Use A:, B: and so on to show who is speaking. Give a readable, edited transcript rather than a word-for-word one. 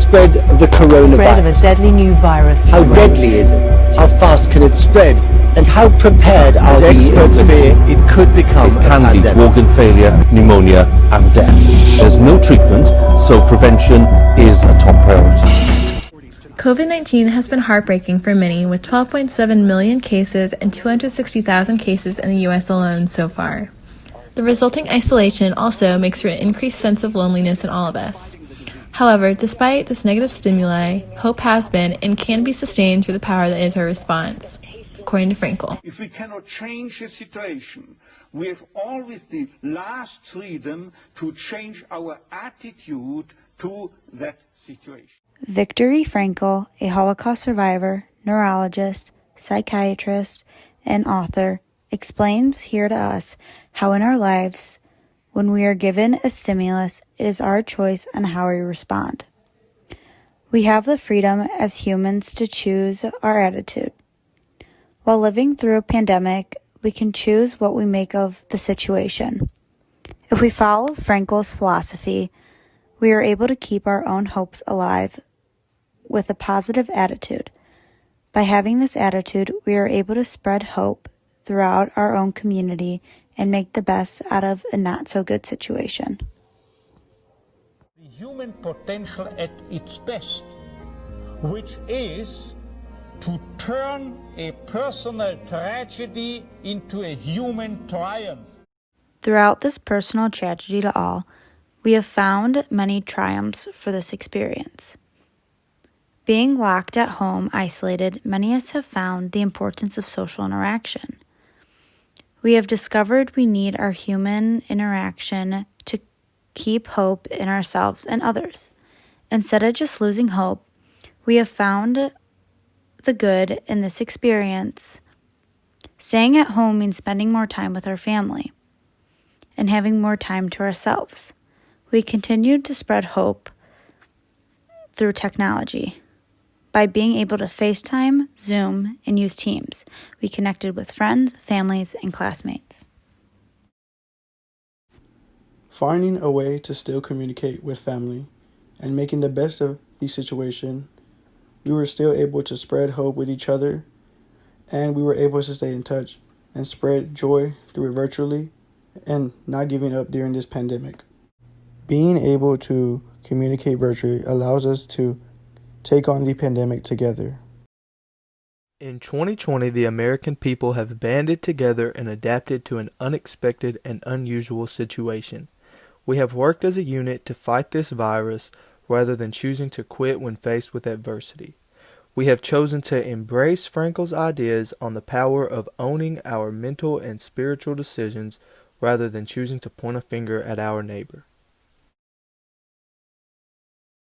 A: spread of the coronavirus.
B: Spread of a deadly new virus.
A: How deadly is it? How fast can it spread? And how prepared are we?
C: Experts fear it could become
D: It can lead to organ failure, pneumonia and death. There's no treatment, so prevention is a top priority.
E: COVID-19 has been heartbreaking for many, with 12.7 million cases and 260,000 cases in the U.S. alone so far. The resulting isolation also makes for an increased sense of loneliness in all of us. However, despite this negative stimuli, hope has been and can be sustained through the power that is our response, according to Frankel.
F: If we cannot change the situation, we have always the last freedom to change our attitude to that situation.
G: Viktor Frankl, a Holocaust survivor, neurologist, psychiatrist, and author, explains here to us how in our lives, when we are given a stimulus, it is our choice on how we respond. We have the freedom as humans to choose our attitude. While living through a pandemic, we can choose what we make of the situation. If we follow Frankel's philosophy, we are able to keep our own hopes alive with a positive attitude. By having this attitude, we are able to spread hope throughout our own community and make the best out of a not-so-good situation.
H: The human potential at its best, which is to turn a personal tragedy into a human triumph.
G: Throughout this personal tragedy to all, we have found many triumphs for this experience. Being locked at home, isolated, many of us have found the importance of social interaction. We have discovered we need our human interaction to keep hope in ourselves and others. Instead of just losing hope, we have found the good in this experience. Staying at home means spending more time with our family and having more time to ourselves. We continued to spread hope through technology. By being able to FaceTime, Zoom, and use Teams, we connected with friends, families, and classmates.
I: Finding a way to still communicate with family and making the best of the situation, we were still able to spread hope with each other, and we were able to stay in touch and spread joy through it virtually and not giving up during this pandemic. Being able to communicate virtually allows us to take on the pandemic together.
J: In 2020, the American people have banded together and adapted to an unexpected and unusual situation. We have worked as a unit to fight this virus rather than choosing to quit when faced with adversity. We have chosen to embrace Frankel's ideas on the power of owning our mental and spiritual decisions rather than choosing to point a finger at our neighbor.